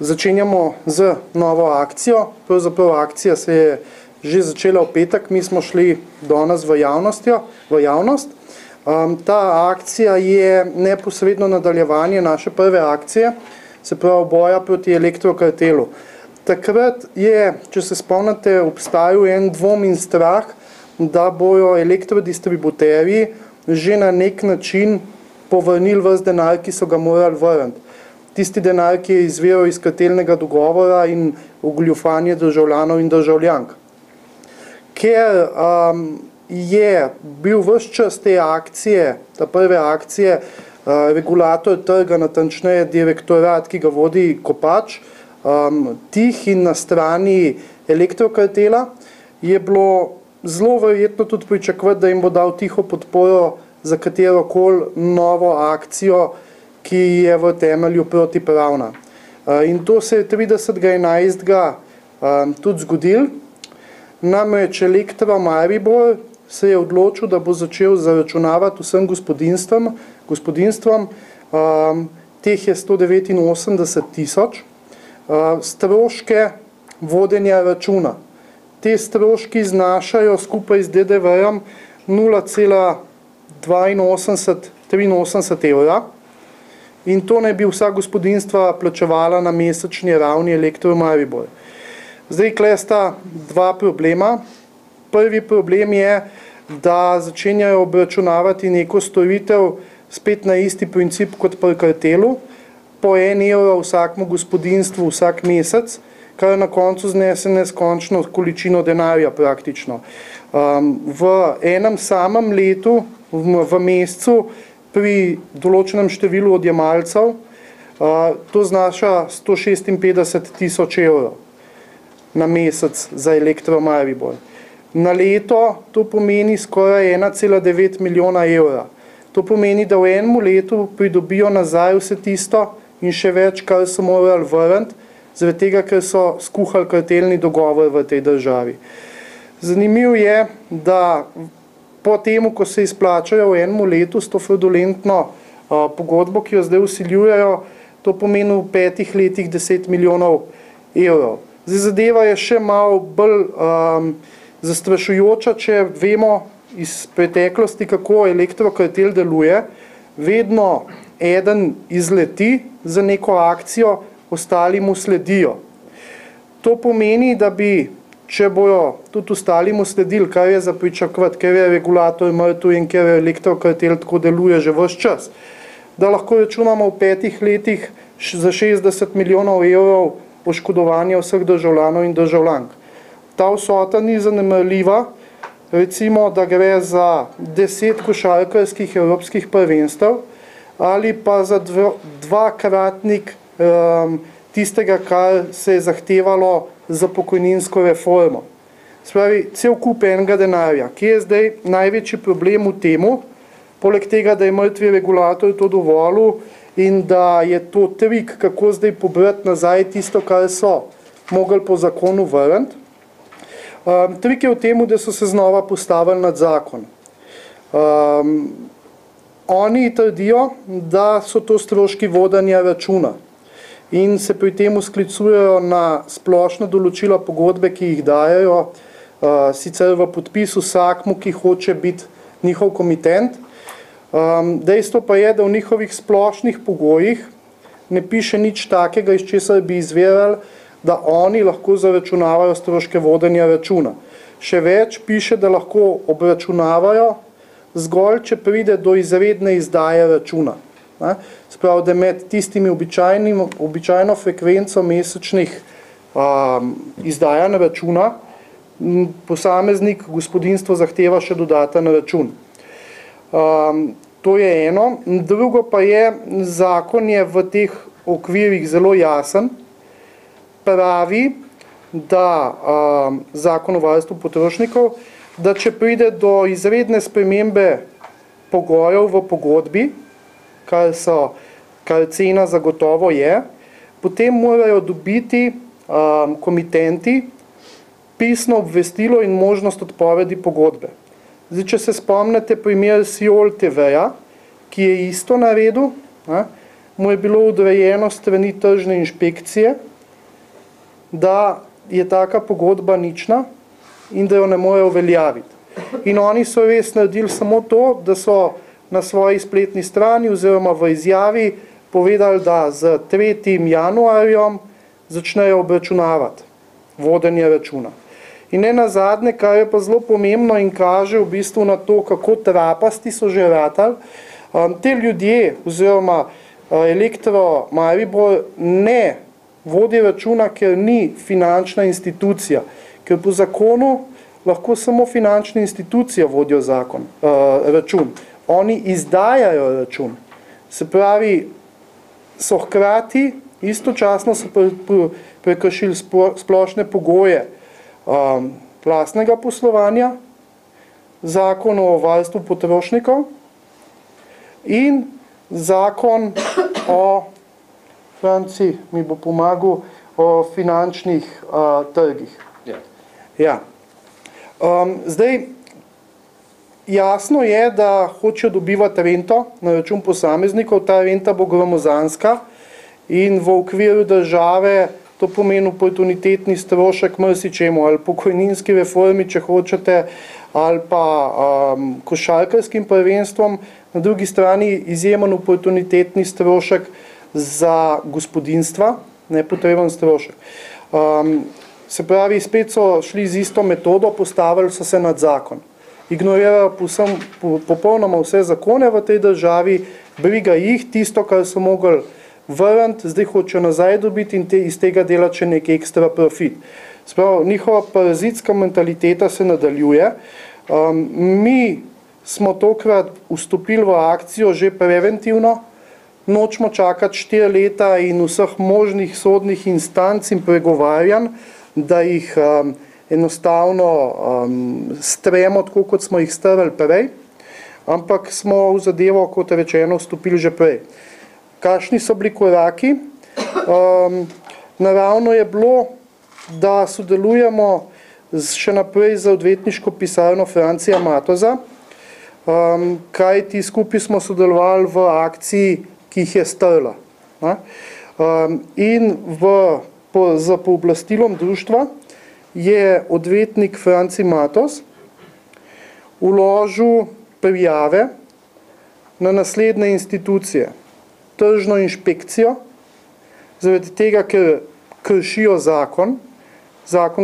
Začenjamo z novo akcijo. Pravzaprav akcija se je že začela v petek, mi smo šli danes v javnost. Ta akcija je neposredno nadaljevanje naše prve akcije, se pravi boja proti elektrokartelu. Takrat je, če se spomnite, obstajal en dvom in strah, da bojo elektrodistributerji že na nek način povrnili ves denar, ki so ga morali vrniti. Tisti denar, ki je izviral iz kartelnega dogovora in ogoljufanje državljanov in državljank. Ker je bil ves čas te akcije, ta prve akcije, regulator trga, natančneje direktorat, ki ga vodi Kopač, tih in na strani elektrokartela, je bilo zelo verjetno tudi pričakovati, da jim bo dal tiho podporo za katerokoli novo akcijo, ki je v temelju protipravna. In to se je 30.11. Tudi zgodilo. Namreč Elektro Maribor se je odločil, da bo začel zaračunavati vsem gospodinstvom, teh je 189.000, stroške vodenja računa. Te stroški znašajo skupaj z DDV-jem 0,8283 evra in to naj bi vsa gospodinstva plačevala na mesečni ravni Elektro Maribor. Zdaj, tukaj sta dva problema. Prvi problem je, da začenjajo obračunavati neko storitev spet na isti princip kot pri kartelu, po 1 evro vsakmu gospodinstvu vsak mesec, kar na koncu znese neskončno količino denarja praktično. V enem samem letu, v mesecu, pri določenem številu odjemalcev, to znaša 156.000 evrov na mesec za Elektro Maribor. Na leto to pomeni skoraj 1,9 milijona evra. To pomeni, da v enem letu pridobijo nazaj vse tisto in še več, kar so morali vrniti, zaradi tega, ker so skuhali kartelni dogovor v tej državi. Zanimivo je, da po temu, ko se izplačajo v enem letu s to fraudulentno pogodbo, ki jo zdaj vsiljujejo, to pomeni v 5 letih 10 milijonov evrov. Zdaj zadeva je še malo bolj zastrašujoča, če vemo iz preteklosti, kako elektrokartel deluje. Vedno eden izleti za neko akcijo, ostali mu sledijo. To pomeni, da bi, če bojo tudi ostali mu sledili, kar je za pričakovati, ker je regulator mrtev in ker elektrokartel tako deluje že ves čas, da lahko računamo v 5 letih za 60 milijonov evrov oškodovanja vseh državljanov in državljank. Ta vsota ni zanemarljiva, recimo, da gre za 10 košarkarskih evropskih prvenstev ali pa za dvakratnik tistega, kar se je zahtevalo za pokojninsko reformo. Spravi, cel kup enega denarja. Kje je zdaj največji problem v temu, poleg tega, da je mrtvi regulator to dovolil in da je to trik, kako zdaj pobrati nazaj tisto, kar so mogli po zakonu vrniti. Trik je v tem, da so se znova postavili nad zakon. Oni trdijo, da so to stroški vodenja računa in se pri tem sklicujejo na splošna določila pogodbe, ki jih dajejo sicer v podpisu vsakmu, ki hoče biti njihov komitent. Dejstvo pa je, da v njihovih splošnih pogojih ne piše nič takega, iz česar bi izvirali, da oni lahko zaračunavajo stroške vodenja računa. Še več piše, da lahko obračunavajo zgolj, če pride do izredne izdaje računa. Sprav, da med tistimi običajno frekvenco mesečnih izdajanj računa posameznik gospodinstvo zahteva še dodaten račun. To je eno. Drugo pa je, zakon je v teh okvirih zelo jasen, pravi, da zakon o varstvu potrošnikov, da če pride do izredne spremembe pogojev v pogodbi, kar cena zagotovo je, potem morajo dobiti komitenti pisno obvestilo in možnost odpovedi pogodbe. Zdaj, če se spomnite primer Siol TV-ja, ki je isto naredil, mu je bilo odrejeno strani tržne inšpekcije, da je taka pogodba nična in da jo ne more uveljaviti. In oni so res naredili samo to, da so na svoji spletni strani oziroma v izjavi povedali, da z 3. januarjem začnejo obračunavati vodenje računa. In ne nazadnje, kar je pa zelo pomembno in kaže v bistvu na to, kako trapasti so že ratali, te ljudje oziroma Elektro Maribor ne vodi računa, ker ni finančna institucija, ker po zakonu lahko samo finančne institucije vodijo račun. Oni izdajajo račun. Se pravi, so hkrati, istočasno so prekršili splošne pogoje lastnega poslovanja, zakon o varstvu potrošnikov in zakon o, Franci mi bo pomagal, o finančnih trgih. Ja. Zdaj, jasno je, da hočejo dobivati rento na račun posameznikov, ta renta bo gromozanska in v okviru države to pomeni oportunitetni strošek marsičemu, ali pokojninski reformi, če hočete, ali pa košarkarskim prvenstvom, na drugi strani izjemen oportunitetni strošek za gospodinstva, nepotreben strošek. Se pravi, spet so šli z isto metodo, postavili so se nad zakon. Ignorirajo popolnoma vse zakone v tej državi, briga jih, tisto, kar so mogli vrniti, zdaj hočejo nazaj dobiti in iz tega delati še nek ekstra profit. Spravo, njihova parazitska mentaliteta se nadaljuje. Mi smo tokrat vstopili v akcijo že preventivno, nočemo čakati 4 leta in vseh možnih sodnih instanc in pregovarjanj, da jih enostavno stremo tako, kot smo jih strali prej, ampak smo v zadevo, kot rečeno, vstopili že prej. Kakšni so bili koraki? Naravno je bilo, da sodelujemo še naprej z odvetniško pisarno Francija Matoza, kajti skupaj smo sodelovali v akciji, ki jih je strla. In z pooblastilom društva je odvetnik Franci Matoz vložil prijave na naslednje institucije. Tržno inšpekcijo, zaradi tega, ker kršijo zakon,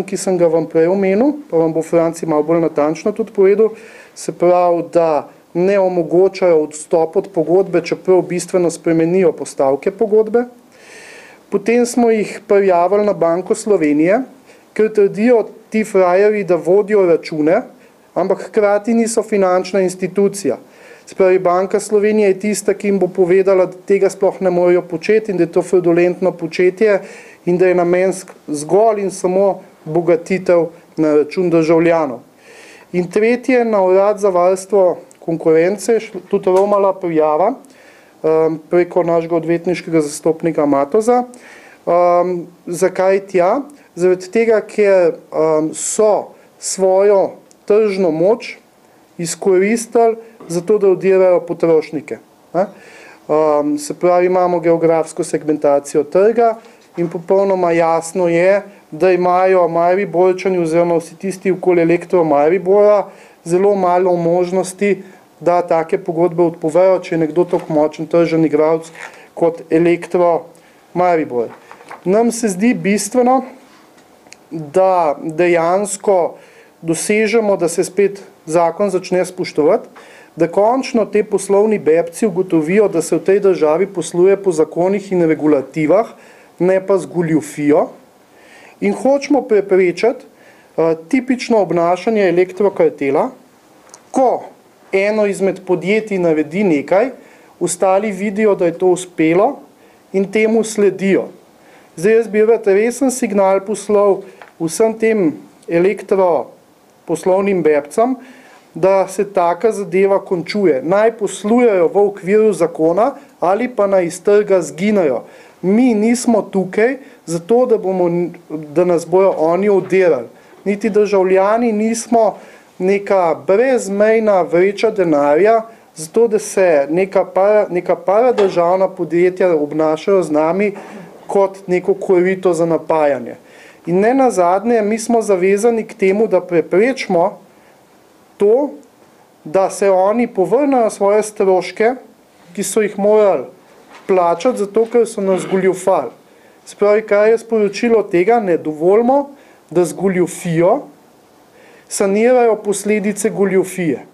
ki sem ga vam prej omenil, pa vam bo Franci malo bolj natančno tudi povedal, se pravi, da ne omogočajo odstop od pogodbe, čeprav bistveno spremenijo postavke pogodbe. Potem smo jih prijavili na Banko Slovenije, ker trdijo ti frajerji, da vodijo račune, ampak hkrati niso finančna institucija. Se pravi, Banka Slovenije je tista, ki jim bo povedala, da tega sploh ne morejo početi in da je to fraudulentno početje in da je namen zgolj in samo bogatitev na račun državljanov. In tretje, na Urad za varstvo konkurence, tudi romala prijava preko našega odvetniškega zastopnika Matoza. Zakaj tja? Zaradi tega, ker so svojo tržno moč izkoristili zato, da odirajo potrošnike. Se pravi, imamo geografsko segmentacijo trga in popolnoma jasno je, da imajo Mariborčani oziroma vsi tisti okoli Elektro Maribora zelo malo možnosti, da take pogodbe odpovejo, če je nekdo tako močen tržen igralec kot Elektro Maribor. Nam se zdi bistveno, da dejansko dosežemo, da se spet zakon začne spoštovati, da končno te poslovni bebci ugotovijo, da se v tej državi posluje po zakonih in regulativah, ne pa z goljufijo. In hočemo preprečiti tipično obnašanje elektrokartela, ko eno izmed podjetij naredi nekaj, ostali vidijo, da je to uspelo in temu sledijo. Zdaj jaz bi rad resen signal poslal vsem tem elektroposlovnim bebcam, da se taka zadeva končuje. Naj poslujejo v okviru zakona ali pa naj iz trga zginajo. Mi nismo tukaj zato, da nas bojo oni odirali. Niti državljani nismo neka brezmejna vreča denarja, zato da se neka paradržavna podjetja obnašajo z nami kot neko korito za napajanje. In ne nazadnje, mi smo zavezani k temu, da preprečimo to, da se oni povrnejo svoje stroške, ki so jih morali plačati, zato ker so nas goljufali. Se pravi, kaj je sporočilo tega, ne dovolimo, da z goljufijo sanirajo posledice goljufije.